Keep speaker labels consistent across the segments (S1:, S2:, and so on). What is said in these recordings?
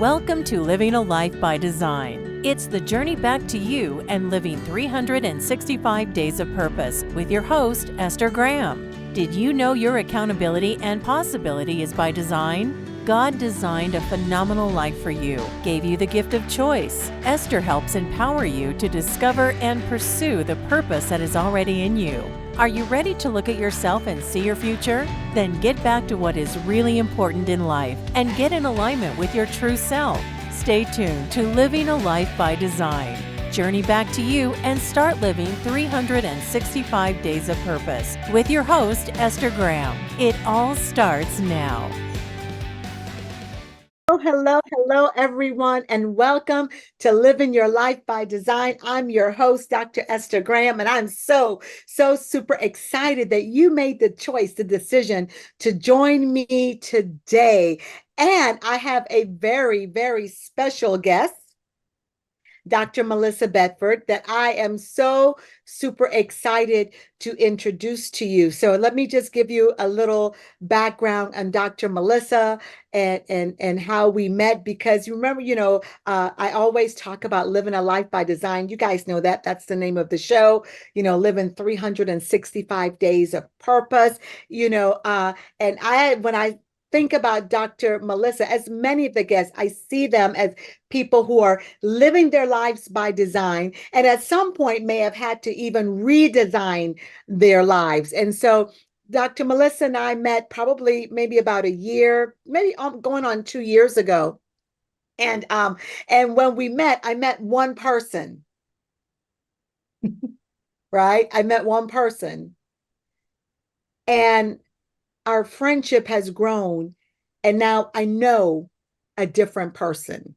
S1: Welcome to Living a Life by Design. It's the journey back to you and living 365 days of purpose with your host, Esther Graham. Did you know your accountability and possibility is by design? God designed a phenomenal life for you, gave you the gift of choice. Esther helps empower you to discover and pursue the purpose that is already in you. Are you ready to look at yourself and see your future? Then get back to what is really important in life and get in alignment with your true self. Stay tuned to Living a Life by Design. Journey back to you and start living 365 days of purpose with your host, Esther Graham. It all starts now.
S2: Hello, everyone, and welcome to Living Your Life by Design. I'm your host, Dr. Esther Graham, and I'm so super excited that you made the choice, the decision to join me today. And I have a very special guest, Dr. Melissa Bedford, that I am so super excited to introduce to you. So let me just give you a little background on Dr. Melissa and how we met, because you remember, I always talk about living a life by design. You guys know that. That's the name of the show, living 365 days of purpose, and when I think about Dr. Melissa, as many of the guests, I see them as people who are living their lives by design, and at some point may have had to even redesign their lives. And so Dr. Melissa and I met probably maybe about a year, maybe going on 2 years ago. And when we met, I met one person, right? I met one person. And our friendship has grown, and now I know a different person,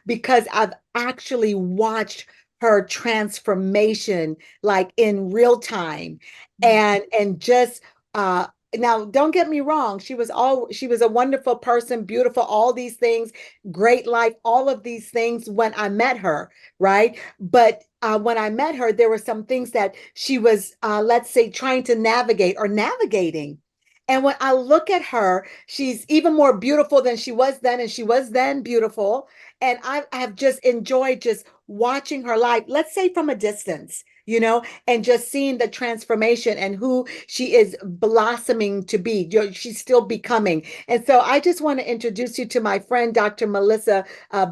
S2: because I've actually watched her transformation like in real time. And just now, don't get me wrong, she was a wonderful person, beautiful, all these things, great life, all of these things when I met her, right? But when I met her, there were some things that she was, let's say, trying to navigate or navigating. And when I look at her, she's even more beautiful than she was then, and she was then beautiful. And I have just enjoyed just watching her life, let's say from a distance, and just seeing the transformation and who she is blossoming to be. She's still becoming. And so I just want to introduce you to my friend, Dr. Melissa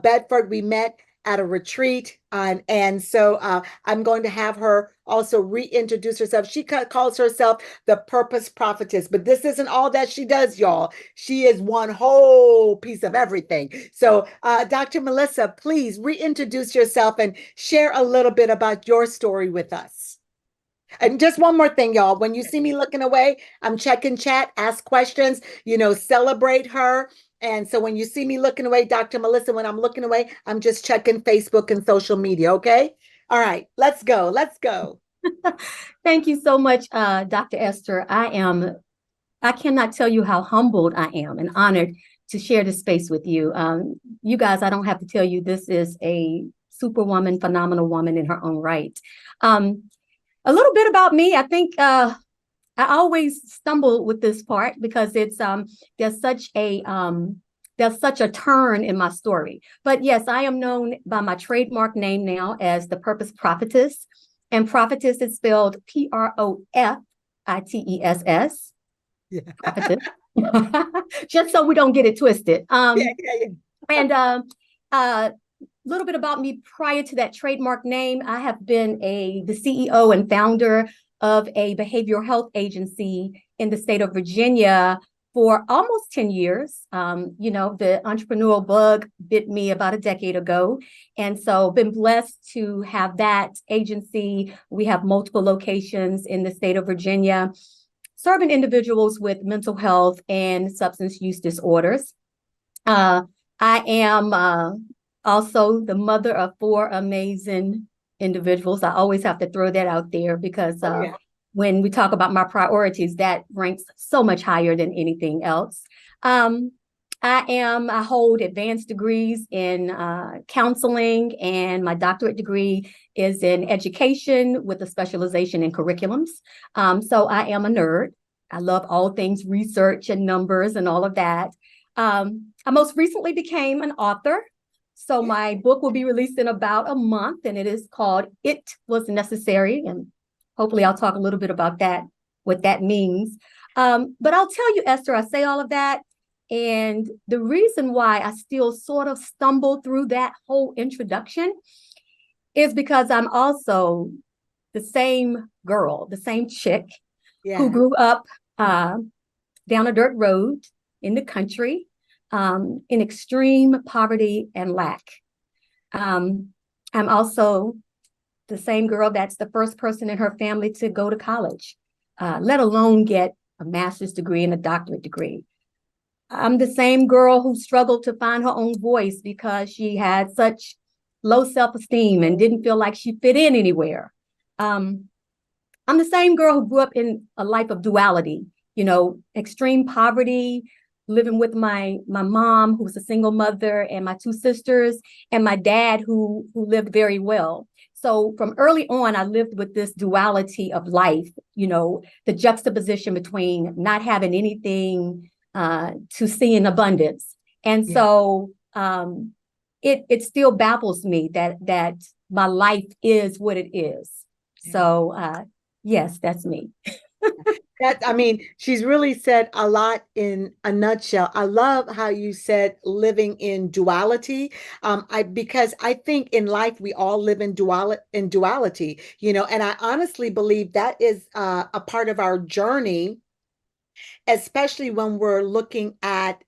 S2: Bedford. We met at a retreat. And so I'm going to have her also reintroduce herself. She calls herself the Purpose Prophetess, but this isn't all that she does, y'all. She is one whole piece of everything. So Dr. Melissa, please reintroduce yourself and share a little bit about your story with us. And just one more thing, y'all. When you see me looking away, I'm checking chat, ask questions, celebrate her. And so when you see me looking away, Dr. Melissa, when I'm looking away, I'm just checking Facebook and social media. Okay. All right. Let's go.
S3: Thank you so much, Dr. Esther. I cannot tell you how humbled I am and honored to share this space with you. You guys, I don't have to tell you, this is a superwoman, phenomenal woman in her own right. A little bit about me. I think I always stumble with this part because it's there's such a turn in my story. But yes, I am known by my trademark name now as the Purpose Prophetess, and prophetess is spelled Profitess.
S2: Yeah.
S3: Prophetess. Just so we don't get it twisted. And a little bit about me prior to that trademark name. I have been the CEO and founder of a behavioral health agency in the state of Virginia for almost 10 years. The entrepreneurial bug bit me about a decade ago. And so been blessed to have that agency. We have multiple locations in the state of Virginia, serving individuals with mental health and substance use disorders. I am also the mother of 4 amazing individuals. I always have to throw that out there because when we talk about my priorities, that ranks so much higher than anything else. I hold advanced degrees in counseling, and my doctorate degree is in education with a specialization in curriculums. So I am a nerd. I love all things research and numbers and all of that. I most recently became an author. So my book will be released in about a month, and it is called It Was Necessary. And hopefully I'll talk a little bit about that, what that means. But I'll tell you, Esther, I say all of that. And the reason why I still sort of stumble through that whole introduction is because I'm also the same girl, the same chick who grew up down a dirt road in the country, in extreme poverty and lack. I'm also the same girl that's the first person in her family to go to college, let alone get a master's degree and a doctorate degree. I'm the same girl who struggled to find her own voice because she had such low self-esteem and didn't feel like she fit in anywhere. I'm the same girl who grew up in a life of duality, extreme poverty, living with my mom, who was a single mother, and my two sisters, and my dad, who lived very well. So from early on, I lived with this duality of life, the juxtaposition between not having anything to see in abundance. And so it still baffles me that my life is what it is. So yes, that's me.
S2: She's really said a lot in a nutshell. I love how you said living in duality. Because I think in life we all live in duality, and I honestly believe that is a part of our journey, especially when we're looking at,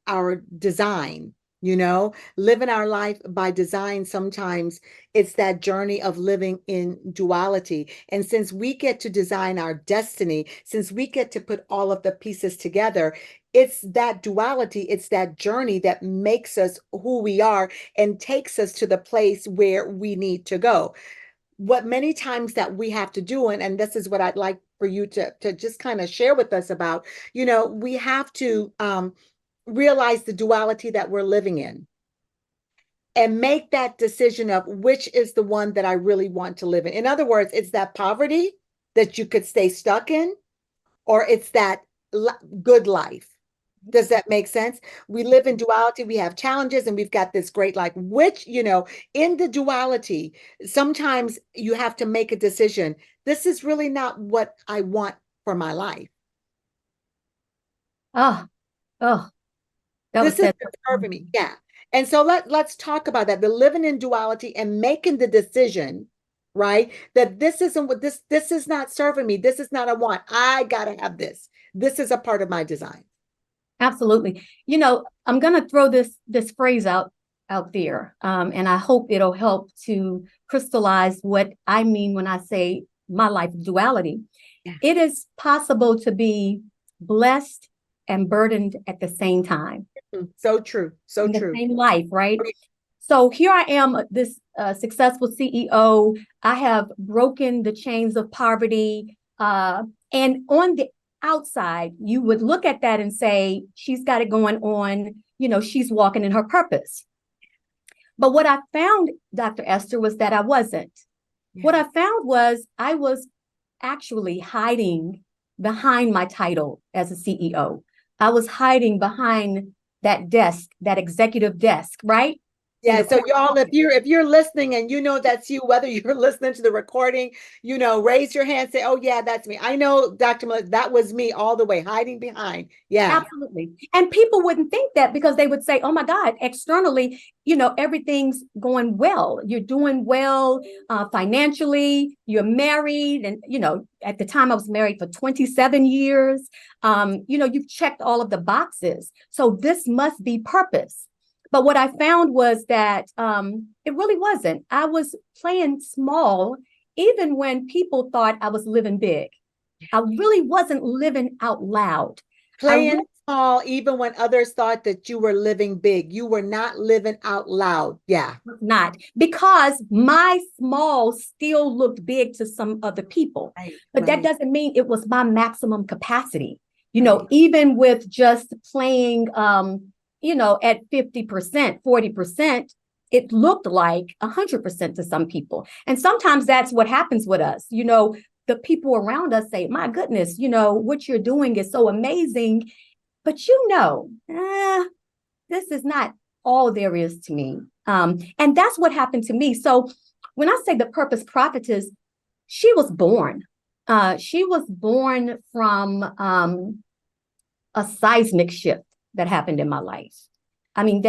S2: our design. Living our life by design, sometimes it's that journey of living in duality. And since we get to design our destiny, since we get to put all of the pieces together, it's that duality, it's that journey that makes us who we are and takes us to the place where we need to go. What many times that we have to do, and this is what I'd like for you to just kind of share with us about, we have to realize the duality that we're living in and make that decision of which is the one that I really want to live in. In other words, it's that poverty that you could stay stuck in, or it's that good life. Does that make sense? We live in duality. We have challenges and we've got this great life, which, in the duality, sometimes you have to make a decision. This is really not what I want for my life.
S3: Oh.
S2: This is serving me. Yeah. And so let's talk about that. The living in duality and making the decision, right? That this isn't what this is not serving me. This is not a want. I gotta have this. This is a part of my design.
S3: Absolutely. I'm gonna throw this phrase out there. And I hope it'll help to crystallize what I mean when I say my life duality. Yeah. It is possible to be blessed and burdened at the same time.
S2: So true. So
S3: in
S2: true.
S3: The same life, right? So here I am, this successful CEO. I have broken the chains of poverty. And on the outside, you would look at that and say, she's got it going on. She's walking in her purpose. But what I found, Dr. Esther, was that I wasn't. Yeah. What I found was I was actually hiding behind my title as a CEO. I was hiding behind that desk, that executive desk, right?
S2: Yeah. So y'all, if you're listening and that's you, whether you're listening to the recording, raise your hand, say, oh yeah, that's me. I know, Dr. Miller, that was me all the way, hiding behind. Yeah.
S3: Absolutely. And people wouldn't think that because they would say, oh my God, externally, everything's going well. You're doing well financially, you're married. And, at the time I was married for 27 years. You've checked all of the boxes. So this must be purpose. But what I found was that it really wasn't. I was playing small, even when people thought I was living big. I really wasn't living out loud.
S2: Playing small, even when others thought that you were living big. You were not living out loud. Yeah.
S3: Not because my small still looked big to some other people. Right, but that doesn't mean it was my maximum capacity. Even with just playing at 50%, 40%, it looked like 100% to some people. And sometimes that's what happens with us. The people around us say, my goodness, what you're doing is so amazing. but this is not all there is to me. And that's what happened to me. So when I say the purpose prophetess, she was born. She was born from a seismic shift that happened in my life. I mean,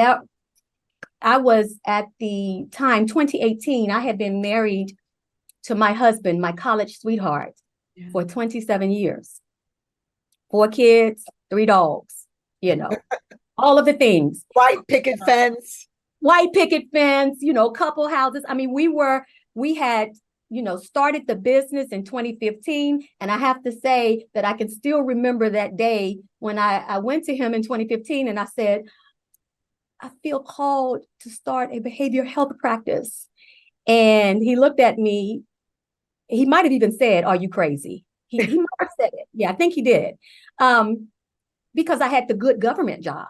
S3: I was at the time, 2018, I had been married to my husband, my college sweetheart, for 27 years. 4 kids, 3 dogs, all of the things.
S2: White picket fence.
S3: White picket fence, couple houses. I mean, we had, started the business in 2015. And I have to say that I can still remember that day when I went to him in 2015 and I said, I feel called to start a behavioral health practice. And he looked at me. He might have even said, "Are you crazy?" He might have said it. Yeah, I think he did. Because I had the good government job,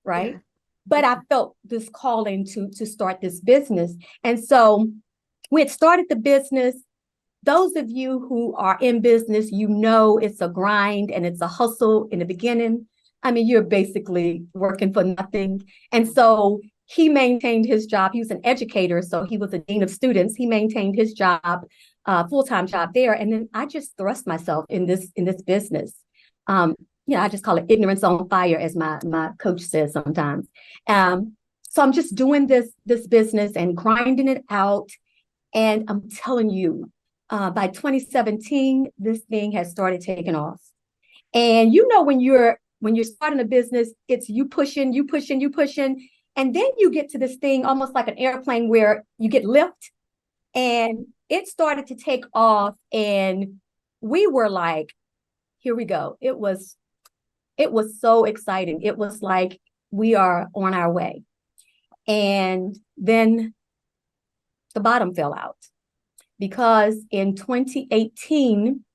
S3: right? Yeah. But I felt this calling to start this business. And so we had started the business. Those of you who are in business, it's a grind and it's a hustle in the beginning. I mean, you're basically working for nothing. And so he maintained his job. He was an educator, so he was a dean of students. He maintained his job, full-time job there. And then I just thrust myself in this business. I just call it ignorance on fire, as my coach says sometimes. So I'm just doing this business and grinding it out. And I'm telling you, by 2017, this thing has started taking off. And when you're starting a business, it's you pushing. And then you get to this thing almost like an airplane where you get lift. And it started to take off. And we were like, here we go. It was so exciting. It was like we are on our way. And then the bottom fell out because in 2018,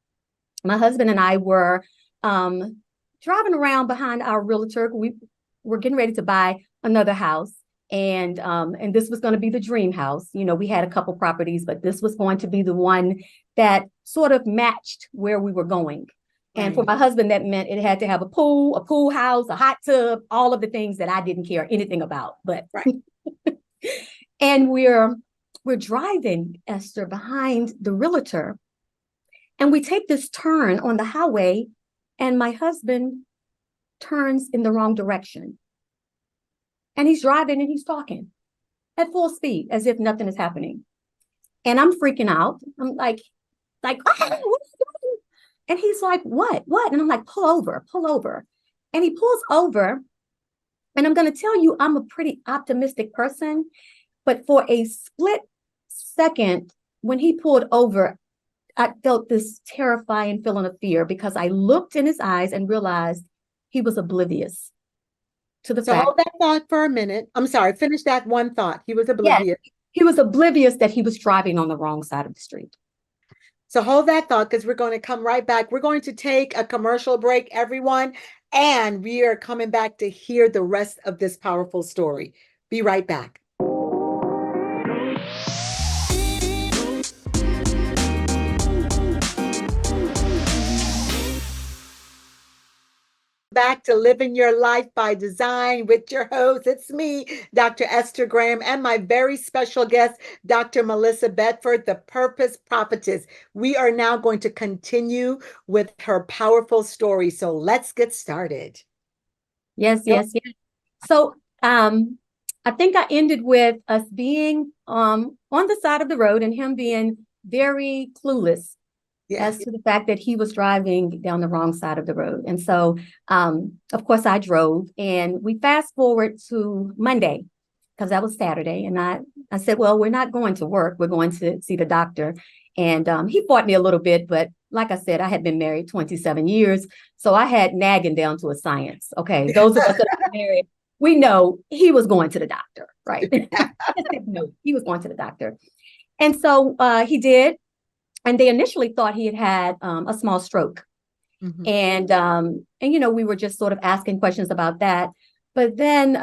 S3: my husband and I were driving around behind our realtor. We were getting ready to buy another house. And this was going to be the dream house. We had a couple properties, but this was going to be the one that sort of matched where we were going. And for my husband, that meant it had to have a pool house, a hot tub, all of the things that I didn't care anything about. But and we're driving, Esther, behind the realtor, and we take this turn on the highway, and my husband turns in the wrong direction. And he's driving and he's talking at full speed as if nothing is happening. And I'm freaking out. I'm like, oh, what are you doing? And he's like, what? And I'm like, pull over. And he pulls over. And I'm going to tell you, I'm a pretty optimistic person. But for a split second, when he pulled over, I felt this terrifying feeling of fear because I looked in his eyes and realized he was oblivious to the fact.
S2: Hold that thought for a minute. I'm sorry, finish that one thought. He was oblivious.
S3: Yes, he was oblivious that he was driving on the wrong side of the street.
S2: So hold that thought because we're going to come right back. We're going to take a commercial break, everyone, and we are coming back to hear the rest of this powerful story. Be right back. Back to Living Your Life by Design with your host. It's me, Dr. Esther Graham, and my very special guest, Dr. Melissa Bedford, the Purpose Prophetess. We are now going to continue with her powerful story. So let's get started.
S3: Yes. So I think I ended with us being on the side of the road and him being very clueless as to the fact that he was driving down the wrong side of the road. And so, of course, I drove, and we fast forward to Monday because that was Saturday. And I said, well, we're not going to work. We're going to see the doctor. And he fought me a little bit. But like I said, I had been married 27 years. So I had nagging down to a science. Okay. Those of us that are married, we know he was going to the doctor, right? No, he was going to the doctor. And so he did. And they initially thought he had a small stroke. Mm-hmm. And we were just sort of asking questions about that. But then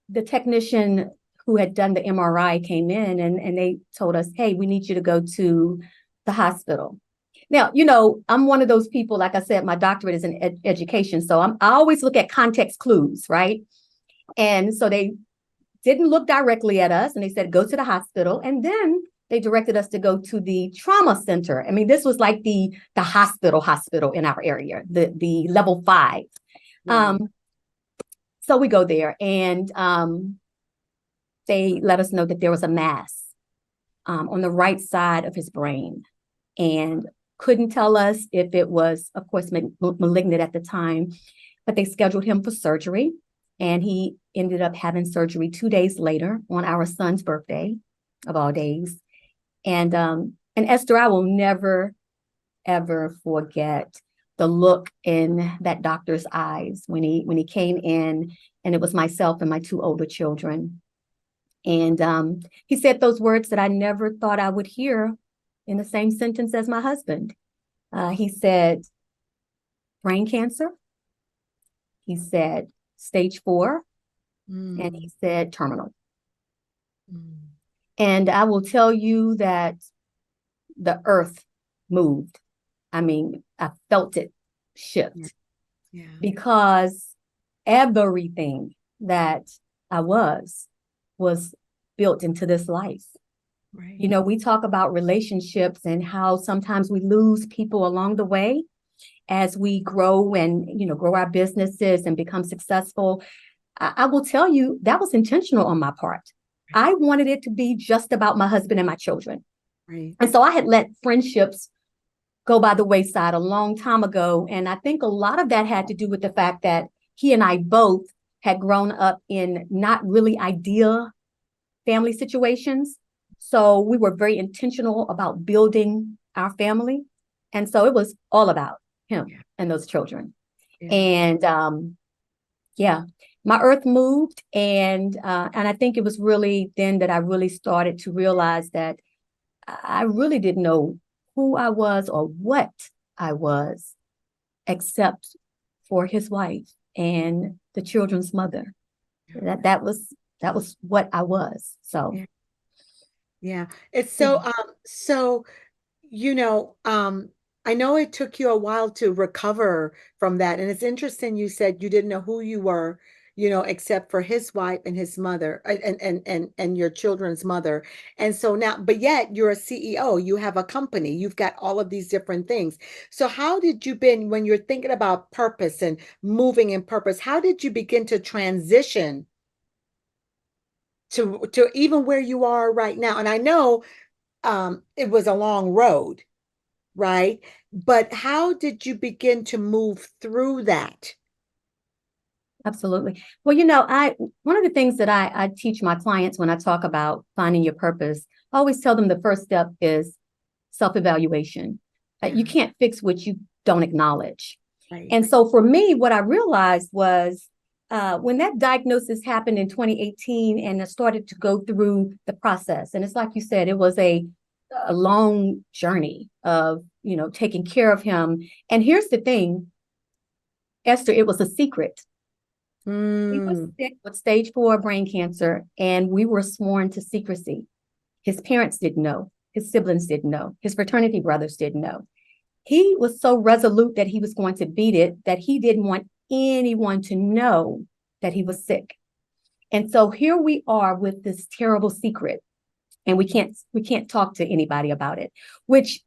S3: the technician who had done the MRI came in and they told us, hey, we need you to go to the hospital. Now, I'm one of those people, like I said, my doctorate is in education. So I always look at context clues, right? And so they didn't look directly at us and they said, go to the hospital. And then they directed us to go to the trauma center. I mean, this was like the hospital in our area, the level 5.
S2: Right.
S3: So we go there and they let us know that there was a mass on the right side of his brain, and couldn't tell us if it was, of course, malignant at the time, but they scheduled him for surgery. And he ended up having surgery 2 days later on our son's birthday, of all days. And Esther, I will never, ever forget the look in that doctor's eyes when he came in, and it was myself and my 2 older children. And he said those words that I never thought I would hear in the same sentence as my husband. He said, brain cancer. He said, stage 4. And he said, terminal. And I will tell you that the earth moved. I mean, I felt it shift.
S2: Yeah.
S3: Because everything that I was built into this life. Right. We talk about relationships and how sometimes we lose people along the way as we grow and, grow our businesses and become successful. I will tell you that was intentional on my part. Right. I wanted it to be just about my husband and my children. Right. And so I had let friendships go by the wayside a long time ago. And I think a lot of that had to do with the fact that he and I both had grown up in not really ideal family situations. So we were very intentional about building our family. And so it was all about him and those children. Yeah. And my earth moved. And I think it was really then that I really started to realize that I really didn't know who I was or what I was, except for his wife and the children's mother. That was what I was. So
S2: yeah, it's so I know it took you a while to recover from that, and it's interesting you said you didn't know who you were, except for his wife and his mother and your children's mother. And so now, but yet you're a CEO, you have a company, you've got all of these different things. So how did you when you're thinking about purpose and moving in purpose, how did you begin to transition to even where you are right now? And I know it was a long road, right? But how did you begin to move through that?
S3: Absolutely. Well, one of the things that I teach my clients when I talk about finding your purpose, I always tell them the first step is self-evaluation. You can't fix what you don't acknowledge. Right. And so for me, what I realized was when that diagnosis happened in 2018 and I started to go through the process, and it's like you said, it was a long journey of, taking care of him. And here's the thing, Esther, it was a secret. He was sick with stage 4 brain cancer, and we were sworn to secrecy. His parents didn't know. His siblings didn't know. His fraternity brothers didn't know. He was so resolute that he was going to beat it that he didn't want anyone to know that he was sick. And so here we are with this terrible secret, and we can't talk to anybody about it, which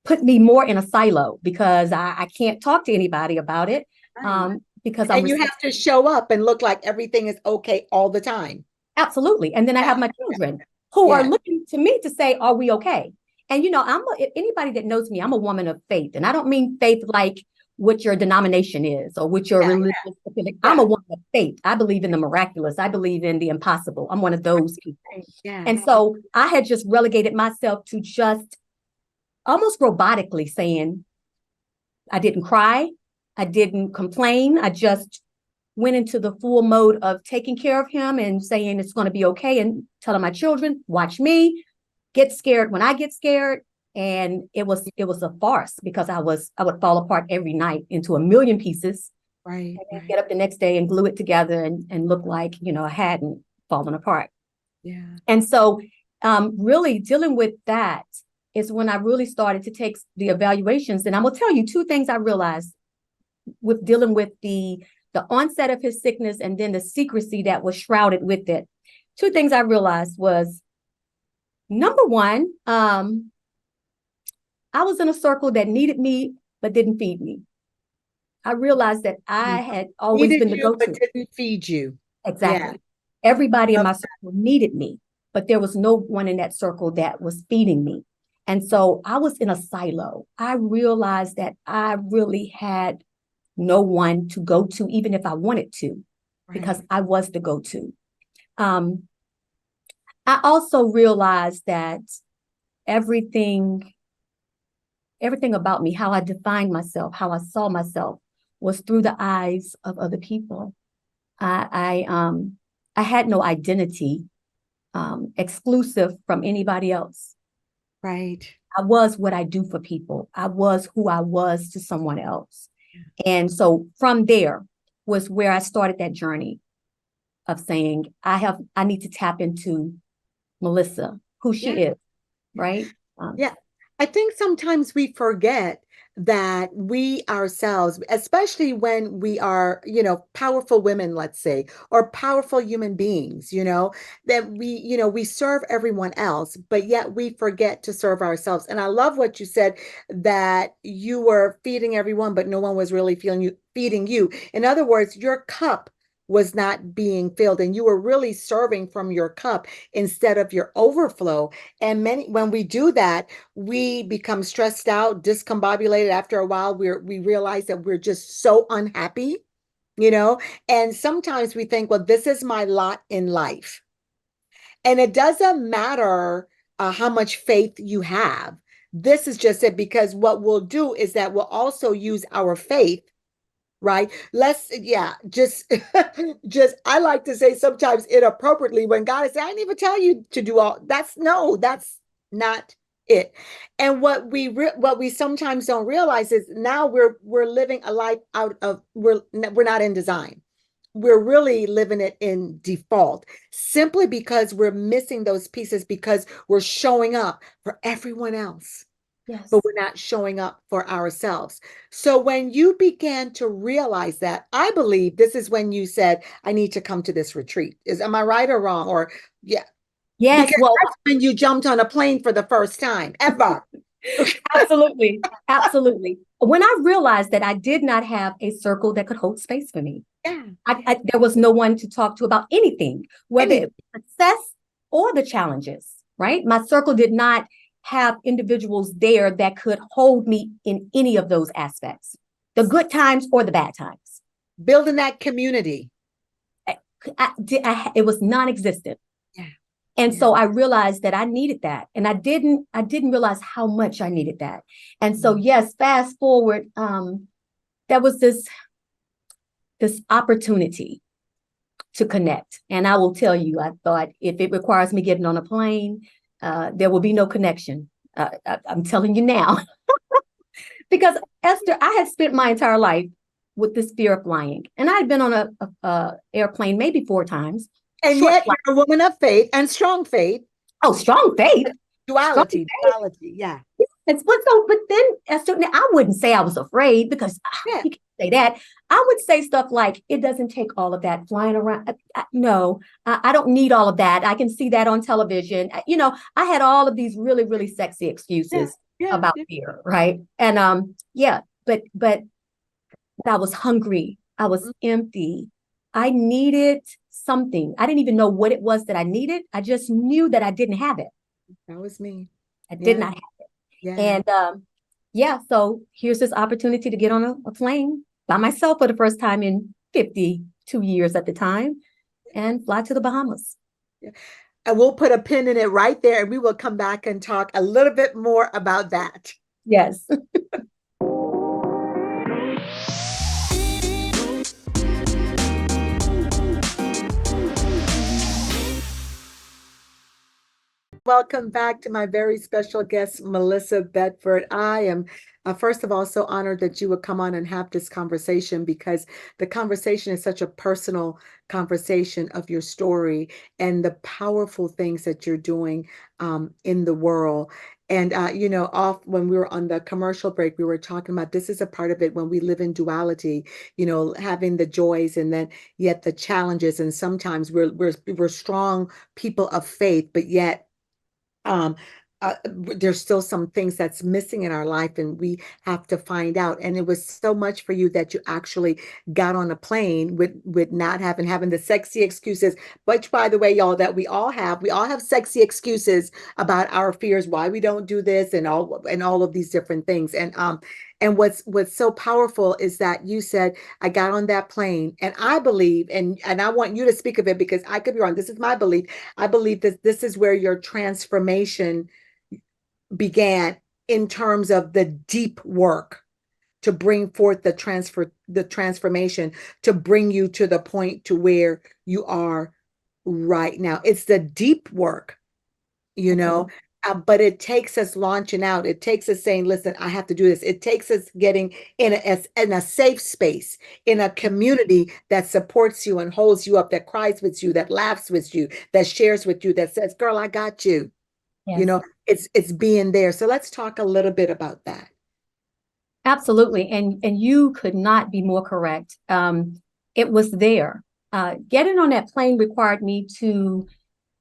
S3: put me more in a silo because I can't talk to anybody about it. Because
S2: you have to show up and look like everything is okay all the time.
S3: Absolutely. And then I have my children who are looking to me to say, are we okay? And, anybody that knows me, I'm a woman of faith. And I don't mean faith like what your denomination is or what your religious opinion. I'm a woman of faith. I believe in the miraculous. I believe in the impossible. I'm one of those people. Yeah. And so I had just relegated myself to just almost robotically saying, I didn't cry. I didn't complain. I just went into the full mode of taking care of him and saying it's going to be okay, and telling my children, watch me, get scared when I get scared. And it was a farce because I would fall apart every night into a million pieces. Right. And then get up the next day and glue it together and look like, I hadn't fallen apart. Yeah. And so really dealing with that is when I really started to take the evaluations. And I'm gonna tell you two things I realized with dealing with the onset of his sickness and then the secrecy that was shrouded with it. Two things I realized was, number one, I was in a circle that needed me but didn't feed me. I realized that I had always
S2: Needed
S3: been the
S2: you,
S3: go-to.
S2: but didn't feed you.
S3: Exactly.
S2: Yeah.
S3: Everybody in my circle needed me, but there was no one in that circle that was feeding me. And so I was in a silo. I realized that I really had no one to go to, even if I wanted to, because I was the go-to. I also realized that everything about me, how I defined myself, how I saw myself, was through the eyes of other people. I had no identity exclusive from anybody else.
S2: Right.
S3: I was what I do for people. I was who I was to someone else. And so from there was where I started that journey of saying, I need to tap into Melissa, who she is, right?
S2: Yeah. I think sometimes we forget that we ourselves, especially when we are, powerful women, let's say, or powerful human beings, that we serve everyone else, but yet we forget to serve ourselves. And I love what you said, that you were feeding everyone, but no one was really feeding you. In other words, your cup was not being filled, and you were really serving from your cup instead of your overflow. And when we do that, we become stressed out, discombobulated. After a while, we realize that we're just so unhappy, and sometimes we think, well, this is my lot in life. And it doesn't matter how much faith you have. This is just it, because what we'll do is that we'll also use our faith, right? Just I like to say sometimes inappropriately, when God is saying, I didn't even tell you to do all that's not it. And what we sometimes don't realize is now we're living a life out of, we're not in design. We're really living it in default, simply because we're missing those pieces, because we're showing up for everyone else.
S3: Yes.
S2: But we're not showing up for ourselves. So when you began to realize that, I believe this is when you said, I need to come to this retreat. Am I right or wrong? Or
S3: yes,
S2: because that's when you jumped on a plane for the first time ever.
S3: Absolutely. When I realized that I did not have a circle that could hold space for me, there was no one to talk to about anything, whether it was success or the challenges, right? My circle did not have individuals there that could hold me in any of those aspects, the good times or the bad times.
S2: Building that community.
S3: It was non-existent. And so I realized that I needed that. And I didn't realize how much I needed that. And so, yes, fast forward, there was this opportunity to connect. And I will tell you, I thought, if it requires me getting on a plane, there will be no connection. I'm telling you now. Because Esther, I had spent my entire life with this fear of flying. And I had been on a airplane maybe 4 times.
S2: And yet you're a woman of faith and strong faith.
S3: Oh, strong faith.
S2: Duality, yeah.
S3: But then, Esther, I wouldn't say I was afraid, because you can't say that. I would say stuff like, it doesn't take all of that flying around. No, I don't need all of that. I can see that on television. I had all of these really, really sexy excuses about fear, right? And but I was hungry. I was empty. I needed something. I didn't even know what it was that I needed. I just knew that I didn't have it.
S2: That was me.
S3: I did not have it. Yeah. And so here's this opportunity to get on a plane by myself for the first time in 52 years at the time, and fly to the Bahamas.
S2: And we'll put a pin in it right there, and we will come back and talk a little bit more about that.
S3: Yes.
S2: Welcome back to my very special guest, Melissa Bedford. I am, first of all, so honored that you would come on and have this conversation, because the conversation is such a personal conversation of your story and the powerful things that you're doing in the world. And off when we were on the commercial break, we were talking about this is a part of it when we live in duality, having the joys and then yet the challenges. And sometimes we're strong people of faith, but yet um there's still some things that's missing in our life and we have to find out. And it was so much for you that you actually got on a plane with not having the sexy excuses, which by the way, y'all, that we all have sexy excuses about our fears, why we don't do this and all of these different things. And what's so powerful is that you said, I got on that plane, and I believe, and I want you to speak of it because I could be wrong. This is my belief. I believe that this is where your transformation began in terms of the deep work to bring forth the transformation to bring you to the point to where you are right now. It's the deep work, you know. But it takes us launching out. It takes us saying, listen, I have to do this. It takes us getting in a safe space, in a community that supports you and holds you up, that cries with you, that laughs with you, that shares with you, that says, girl, I got you.
S3: Yes.
S2: It's being there. So let's talk a little bit about that.
S3: Absolutely. And you could not be more correct. It was there. Getting on that plane required me to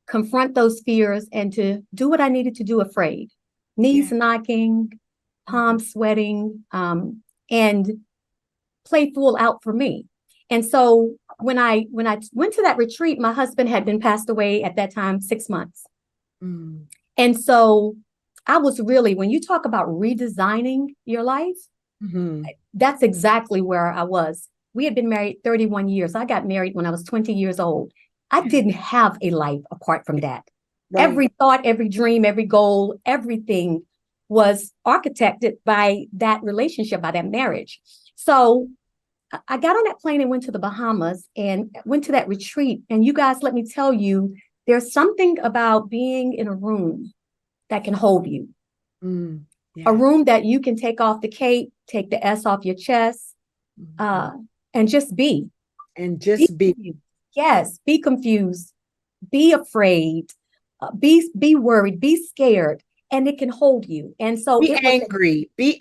S3: confront those fears and to do what I needed to do afraid. Knees knocking, palms sweating, and play full out for me. And so when I went to that retreat, my husband had been passed away at that time, 6 months.
S2: Mm.
S3: And so I was really, when you talk about redesigning your life, that's exactly where I was. We had been married 31 years. I got married when I was 20 years old. I didn't have a life apart from that. Right. Every thought, every dream, every goal, everything was architected by that relationship, by that marriage. So I got on that plane and went to the Bahamas and went to that retreat. And you guys, let me tell you, there's something about being in a room that can hold you. A room that you can take off the cape, take the S off your chest, and just be.
S2: And just be.
S3: Yes, be confused, be afraid, be worried, be scared, and it can hold you. And so
S2: be angry, be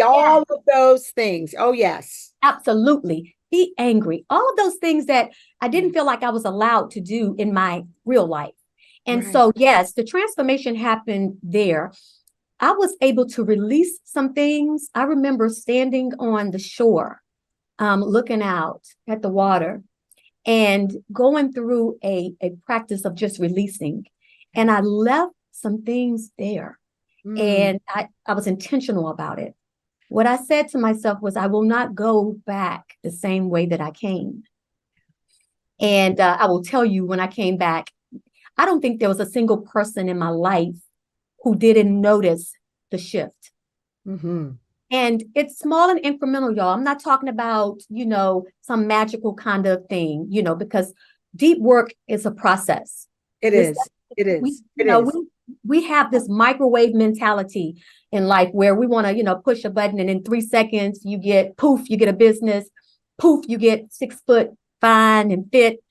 S2: all of those things. Oh, yes.
S3: Absolutely. Be angry. All of those things that I didn't feel like I was allowed to do in my real life. And so, yes, the transformation happened there. I was able to release some things. I remember standing on the shore, looking out at the water and going through a practice of just releasing. And I left some things there. And I was intentional about it. What I said to myself was, I will not go back the same way that I came. And I will tell you, when I came back, I don't think there was a single person in my life who didn't notice the shift. And it's small and incremental, y'all. I'm not talking about, some magical kind of thing, because deep work is a process.
S2: It is.
S3: We have this microwave mentality in life where we want to, push a button and in 3 seconds you get a business, poof, you get 6 foot fine and fit,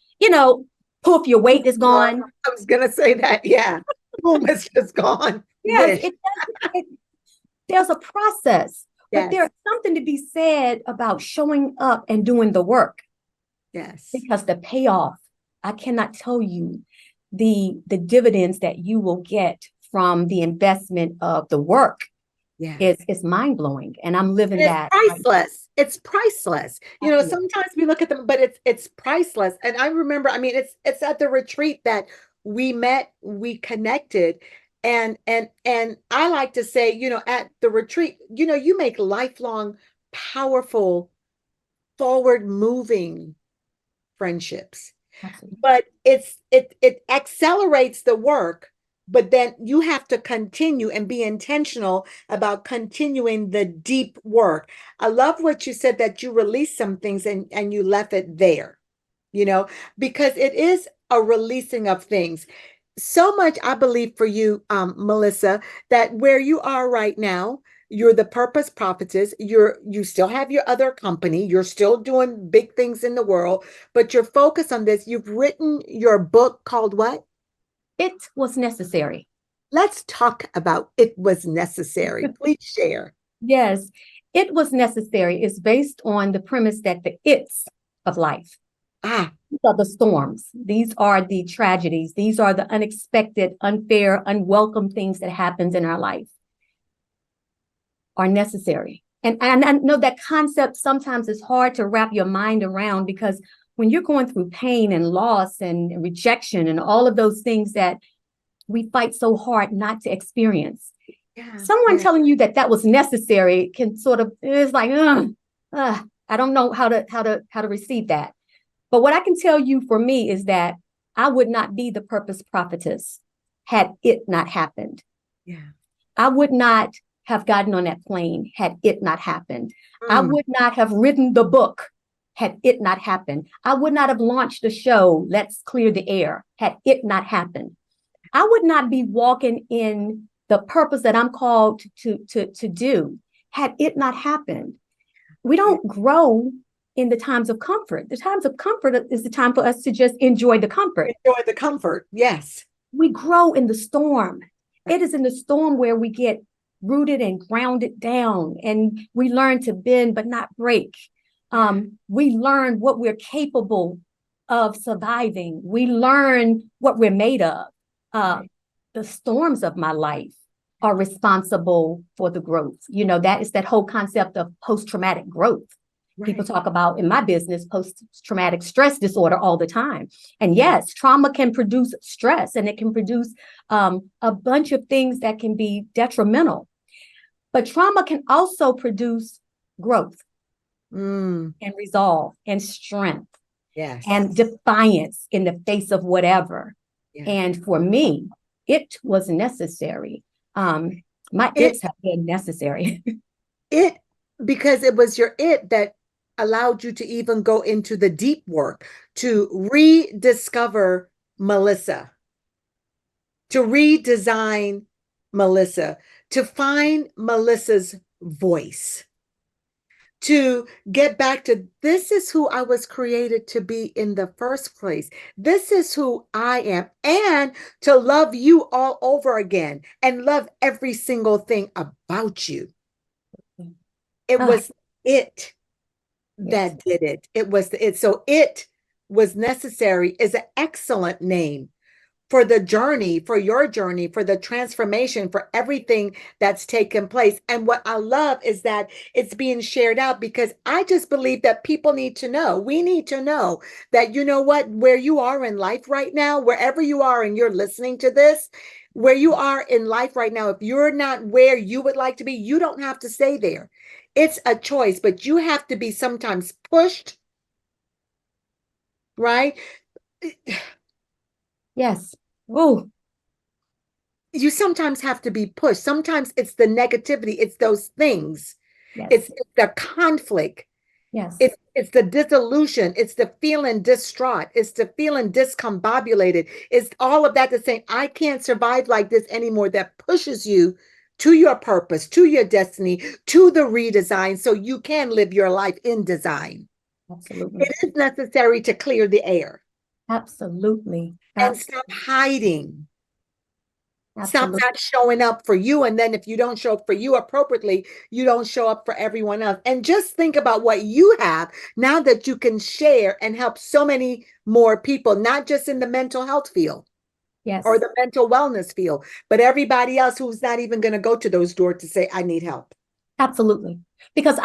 S3: poof, your weight is gone.
S2: I was going to say that. Yeah. Boom, it's just gone.
S3: Yes. There's a process, but there's something to be said about showing up and doing the work.
S2: Yes.
S3: Because the payoff, I cannot tell you the dividends that you will get from the investment of the work. It's mind-blowing. And I'm living that.
S2: Priceless. It's priceless. Sometimes we look at them, but it's priceless. And I remember, it's at the retreat that we met, we connected. And I like to say, at the retreat, you make lifelong, powerful, forward-moving friendships. Absolutely. But it accelerates the work, but then you have to continue and be intentional about continuing the deep work. I love what you said, that you released some things and you left it there, because it is a releasing of things. So much, I believe, for you, Melissa, that where you are right now, you're the purpose prophetess. You still have your other company. You're still doing big things in the world, but you're focused on this. You've written your book called what?
S3: It Was Necessary.
S2: Let's talk about it was necessary. Please share.
S3: Yes, it was necessary. It's based on the premise that the it's of life, these are the storms, these are the tragedies, these are the unexpected, unfair, unwelcome things that happens in our life are necessary. And I know that concept sometimes is hard to wrap your mind around, because when you're going through pain and loss and rejection and all of those things that we fight so hard not to experience, someone telling you that that was necessary can sort of, it's like, I don't know how to receive that. But what I can tell you for me is that I would not be the purpose prophetess had it not happened.
S2: Yeah.
S3: I would not have gotten on that plane had it not happened. I would not have written the book had it not happened. I would not have launched the show, Let's Clear the Air, had it not happened. I would not be walking in the purpose that I'm called to do had it not happened. We don't grow in the times of comfort. The times of comfort is the time for us to just enjoy the comfort.
S2: Enjoy the comfort, yes.
S3: We grow in the storm. It is in the storm where we get rooted and grounded down, and we learn to bend but not break. We learn what we're capable of surviving. We learn what we're made of. The storms of my life are responsible for the growth. You know, that is that whole concept of post-traumatic growth. Right. People talk about, in my business, post-traumatic stress disorder all the time. And yes, trauma can produce stress, and it can produce a bunch of things that can be detrimental. But trauma can also produce growth and resolve and strength and defiance in the face of whatever. Yeah. And for me, it was necessary. It's have been necessary.
S2: Because it was your it that allowed you to even go into the deep work, to rediscover Melissa, to redesign Melissa, to find Melissa's voice, to get back to, this is who I was created to be in the first place. This is who I am. And to love you all over again and love every single thing about you. It was it that did it. It was it. So it was necessary is an excellent name for the journey, for your journey, for the transformation, for everything that's taken place. And what I love is that it's being shared out, because I just believe that people need to know. We need to know that, you know what, where you are in life right now, wherever you are and you're listening to this, where you are in life right now, if you're not where you would like to be, you don't have to stay there. It's a choice, but you have to be sometimes pushed, right?
S3: Yes. Oh,
S2: you sometimes have to be pushed. Sometimes it's the negativity. It's those things. Yes. It's the conflict.
S3: Yes.
S2: It's the disillusion. It's the feeling distraught. It's the feeling discombobulated. It's all of that, to say, I can't survive like this anymore, that pushes you to your purpose, to your destiny, to the redesign, so you can live your life in design.
S3: Absolutely.
S2: It is necessary to clear the air.
S3: Absolutely.
S2: And stop hiding.
S3: Absolutely.
S2: Stop not showing up for you. And then if you don't show up for you appropriately, you don't show up for everyone else. And just think about what you have now that you can share and help so many more people, not just in the mental health field. Yes. Or the mental wellness field, but everybody else who's not even going to go to those doors to say, I need help.
S3: Absolutely. Because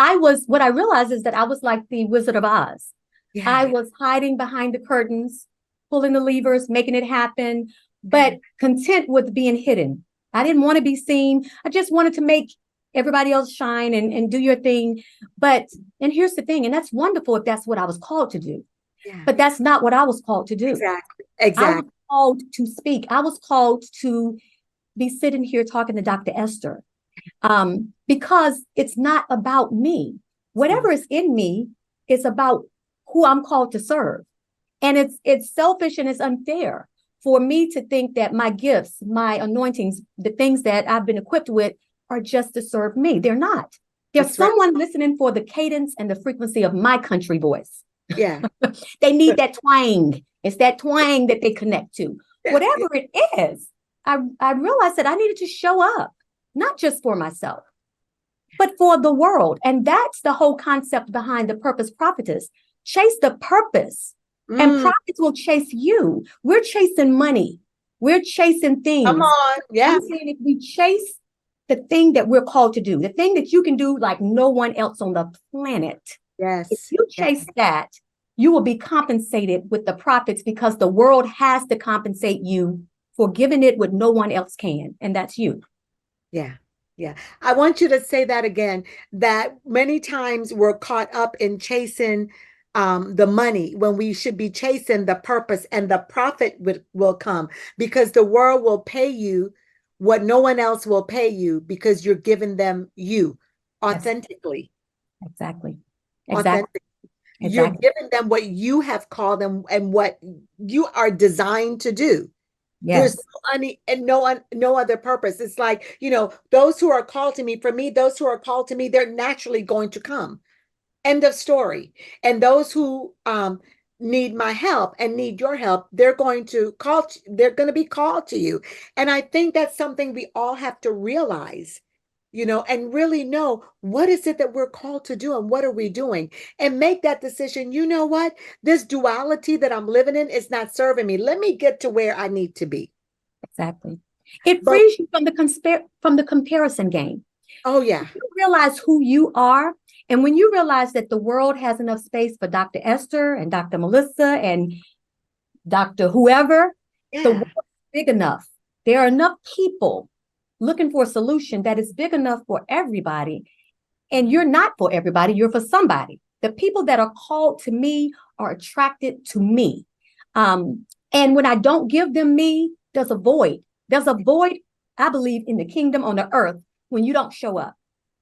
S3: what I realized is that I was like the Wizard of Oz. Yeah. I was hiding behind the curtains, pulling the levers, making it happen, but content with being hidden. I didn't want to be seen. I just wanted to make everybody else shine and do your thing. And here's the thing, and that's wonderful if that's what I was called to do. Yeah. But that's not what I was called to do.
S2: Exactly.
S3: I was called to speak. I was called to be sitting here talking to Dr. Esther, because it's not about me. Whatever is in me is about who I'm called to serve. And it's selfish and it's unfair for me to think that my gifts, my anointings, the things that I've been equipped with are just to serve me. They're not. There's someone listening for the cadence and the frequency of my country voice.
S2: Yeah.
S3: They need that twang. It's that twang that they connect to. Whatever it is, I realized that I needed to show up, not just for myself, but for the world. And that's the whole concept behind the Purpose Prophetess. Chase the purpose, and prophets will chase you. We're chasing money. We're chasing things.
S2: Come on. Yeah.
S3: I'm saying if we chase the thing that we're called to do, the thing that you can do like no one else on the planet.
S2: Yes.
S3: If you chase that, you will be compensated with the profits, because the world has to compensate you for giving it what no one else can. And that's you.
S2: Yeah. Yeah. I want you to say that again, that many times we're caught up in chasing the money when we should be chasing the purpose, and the profit will come, because the world will pay you what no one else will pay you, because you're giving them you authentically.
S3: Exactly.
S2: Authentically. You're giving them what you have called them and what you are designed to do.
S3: Yes.
S2: There's no other purpose. It's like, those who are called to me, for me, those who are called to me, they're naturally going to come. End of story. And those who need my help and need your help, they're going to be called to you. And I think that's something we all have to realize, and really know, what is it that we're called to do and what are we doing, and make that decision. You know what? This duality that I'm living in is not serving me. Let me get to where I need to be.
S3: Exactly. It frees you from the comparison game.
S2: Oh, yeah.
S3: You realize who you are. And when you realize that the world has enough space for Dr. Esther and Dr. Melissa and Dr. whoever, the world is big enough. There are enough people looking for a solution that is big enough for everybody. And you're not for everybody, you're for somebody. The people that are called to me are attracted to me. And when I don't give them me, there's a void. There's a void, I believe, in the kingdom on the earth when you don't show up.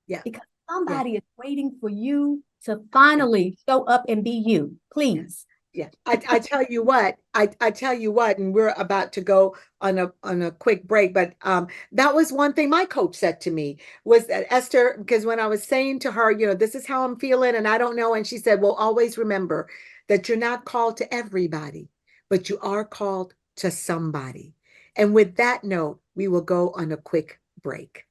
S2: Yeah.
S3: Because somebody is waiting for you to finally show up and be you. Please.
S2: Yeah. I tell you what, I tell you what, and we're about to go on a quick break, but that was one thing my coach said to me, was that, Esther, because when I was saying to her, this is how I'm feeling and I don't know, and she said, well, always remember that you're not called to everybody, but you are called to somebody. And with that note, we will go on a quick break.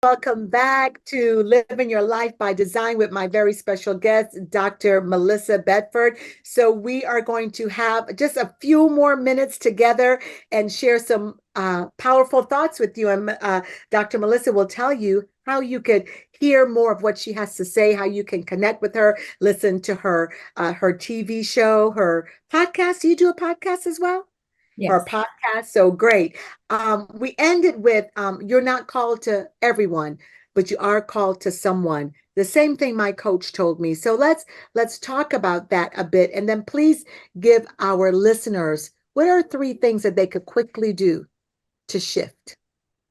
S2: Welcome back to Living Your Life by Design with my very special guest, Dr. Melissa Bedford. So we are going to have just a few more minutes together and share some powerful thoughts with you. And Dr. Melissa will tell you how you could hear more of what she has to say, how you can connect with her, listen to her TV show, her podcast. Do you do a podcast as well?
S3: Yes.
S2: Or podcast. So great. We ended with, you're not called to everyone, but you are called to someone. The same thing my coach told me. So let's talk about that a bit. And then please give our listeners, what are 3 things that they could quickly do to shift?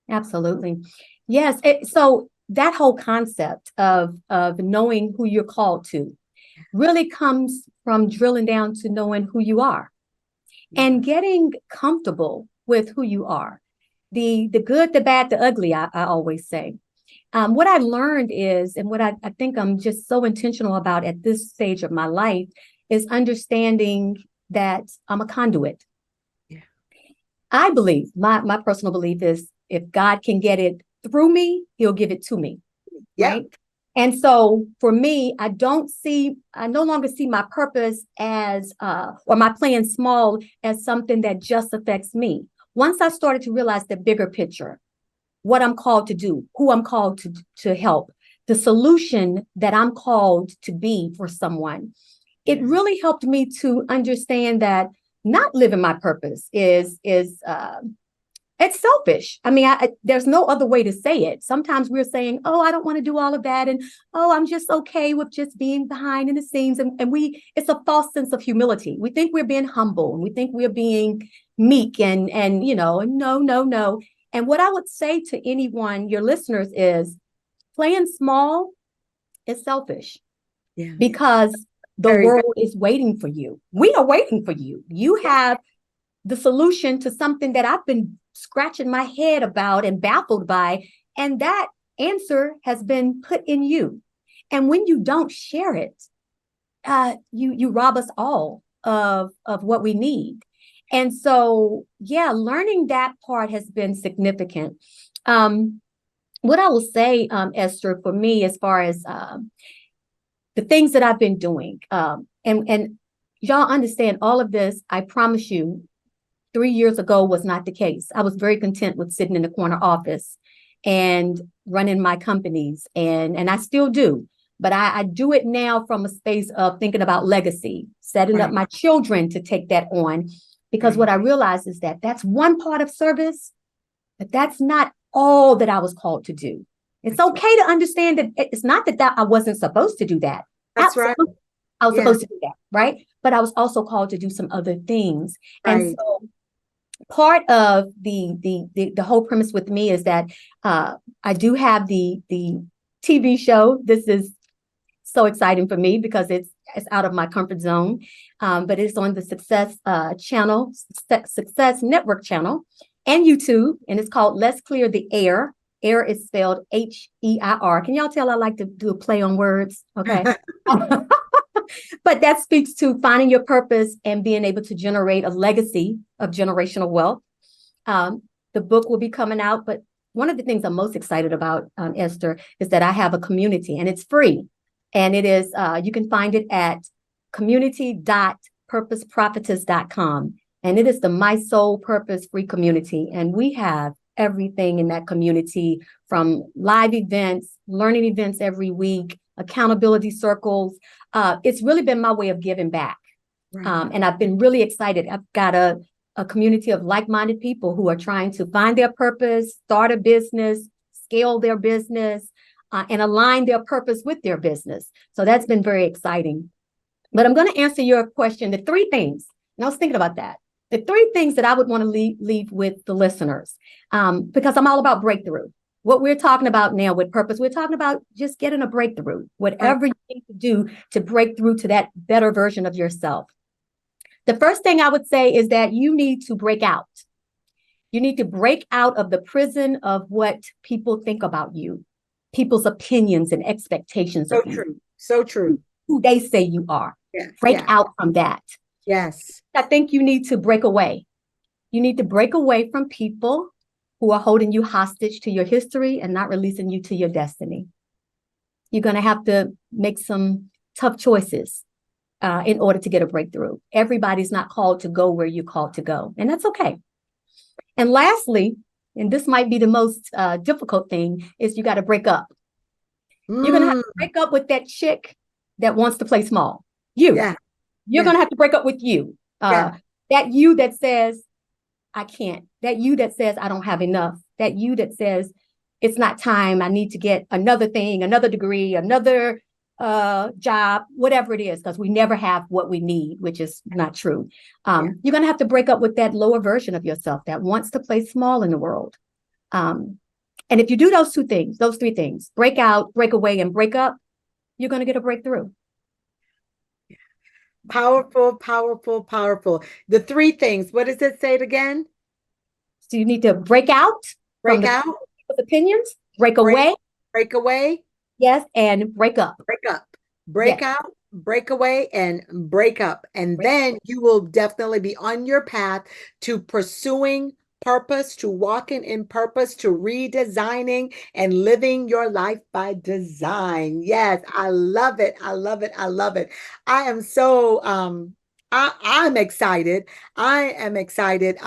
S3: Absolutely. Yes. So that whole concept of knowing who you're called to really comes from drilling down to knowing who you are. And getting comfortable with who you are, the good, the bad, the ugly, I always say. What I learned is, and what I think I'm just so intentional about at this stage of my life, is understanding that I'm a conduit.
S2: Yeah.
S3: I believe, my personal belief is, if God can get it through me, he'll give it to me.
S2: Yeah.
S3: Right? And so for me, I no longer see my purpose as, or my playing small as something that just affects me. Once I started to realize the bigger picture, what I'm called to do, who I'm called to help, the solution that I'm called to be for someone, it really helped me to understand that not living my purpose is it's selfish. I mean, there's no other way to say it. Sometimes we're saying, oh, I don't want to do all of that. And, oh, I'm just okay with just being behind in the scenes. And it's a false sense of humility. We think we're being humble, and we think we're being meek and no. And what I would say to anyone, your listeners, is playing small is selfish. Yeah. Because the world is waiting for you. We are waiting for you. You have the solution to something that I've been scratching my head about and baffled by, and that answer has been put in you. And when you don't share it, you rob us all of what we need. And so, yeah, learning that part has been significant. What I will say, Esther, for me, as far as the things that I've been doing, and y'all understand all of this, I promise you, 3 years ago was not the case. I was very content with sitting in the corner office and running my companies, and I still do. But I do it now from a space of thinking about legacy, setting up my children to take that on. Because what I realized is that that's one part of service, but that's not all that I was called to do. It's okay to understand that it's not that I wasn't supposed to do that.
S2: That's right.
S3: I was supposed to do that, right? But I was also called to do some other things. And so part of the whole premise with me is that I do have the TV show. This is so exciting for me because it's out of my comfort zone. But it's on the Success channel, Success Network channel, and YouTube, and it's called Let's Clear the Air. Air is spelled H-E-I-R. Can y'all tell I like to do a play on words? Okay. But that speaks to finding your purpose and being able to generate a legacy of generational wealth. The book will be coming out, but one of the things I'm most excited about, Esther, is that I have a community and it's free. And it is, you can find it at community.purposeprophetess.com. And it is the My Soul Purpose free community. And we have everything in that community, from live events, learning events every week, accountability circles. It's really been my way of giving back. And I've been really excited. I've got a community of like-minded people who are trying to find their purpose, start a business, scale their business, and align their purpose with their business. So that's been very exciting. But I'm going to answer your question, the 3 things, and I was thinking about that. The 3 things that I would want to leave with the listeners, because I'm all about breakthrough. What we're talking about now with purpose, we're talking about just getting a breakthrough, whatever you need to do to break through to that better version of yourself. The first thing I would say is that you need to break out. You need to break out of the prison of what people think about you, people's opinions and expectations of you.
S2: So true. So true.
S3: Who they say you are. Break out from that.
S2: Yes.
S3: I think you need to break away. You need to break away from people who are holding you hostage to your history and not releasing you to your destiny. You're going to have to make some tough choices in order to get a breakthrough. Everybody's not called to go where you're called to go, and that's okay. And lastly, and this might be the most difficult thing, is you got to break up. You're going to have to break up with that chick that wants to play small. You're going to have to break up with you. That you that says, I can't. That you that says, I don't have enough. That you that says, it's not time. I need to get another thing, another degree, another job, whatever it is, because we never have what we need, which is not true. You're going to have to break up with that lower version of yourself that wants to play small in the world. And if you do those 2 things, those 3 things, break out, break away, and break up, you're going to get a breakthrough.
S2: Powerful, powerful, powerful. The 3 things. What does it say it again?
S3: So you need to break out.
S2: Break out.
S3: With opinions. Break away.
S2: Break away.
S3: Yes, and break up.
S2: Break up. Break out, break away, and break up. And then you will definitely be on your path to pursuing purpose, to walking in purpose, to redesigning and living your life by design. Yes, I love it. I love it. I love it. I am so I'm excited. I am excited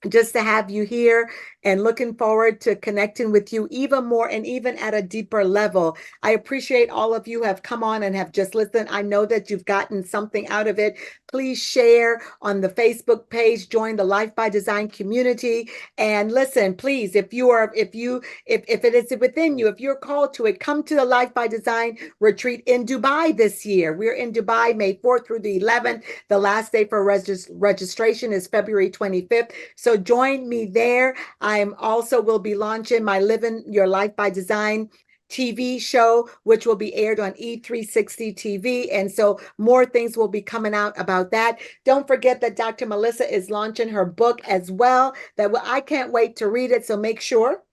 S2: just to have you here, and looking forward to connecting with you even more and even at a deeper level. I appreciate all of you who have come on and have just listened. I know that you've gotten something out of it. Please share on the Facebook page, join the Life by Design community. And listen, please, if it is within you, if you're called to it, come to the Life by Design retreat in Dubai this year. We're in Dubai, May 4th through the 11th. The last day for registration is February 25th. So join me there. I'm also will be launching my Living Your Life by Design TV show, which will be aired on E360 TV. And so more things will be coming out about that. Don't forget that Dr. Melissa is launching her book as well. I can't wait to read it. So make sure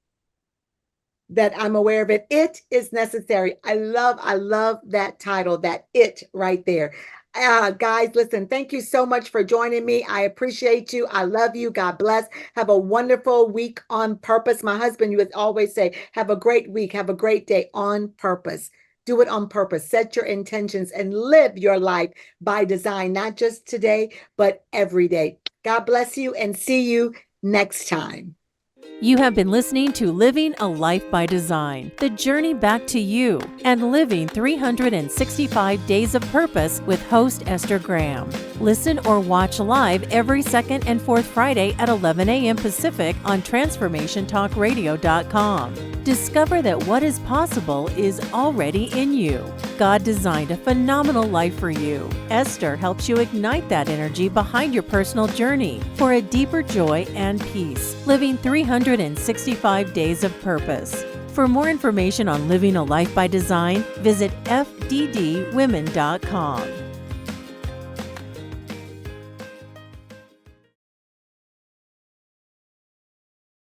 S2: that I'm aware of it. It is necessary. I love that title, that it right there. Guys, listen, thank you so much for joining me. I appreciate you. I love you. God bless. Have a wonderful week on purpose. My husband, you would always say, have a great week. Have a great day on purpose. Do it on purpose. Set your intentions and live your life by design, not just today, but every day. God bless you and see you next time.
S1: You have been listening to Living a Life by Design, the journey back to you, and living 365 days of purpose with host Esther Graham. Listen or watch live every second and fourth Friday at 11 a.m. Pacific on TransformationTalkRadio.com. Discover that what is possible is already in you. God designed a phenomenal life for you. Esther helps you ignite that energy behind your personal journey for a deeper joy and peace, living 365 days of purpose. For more information on living a life by design, visit fddwomen.com.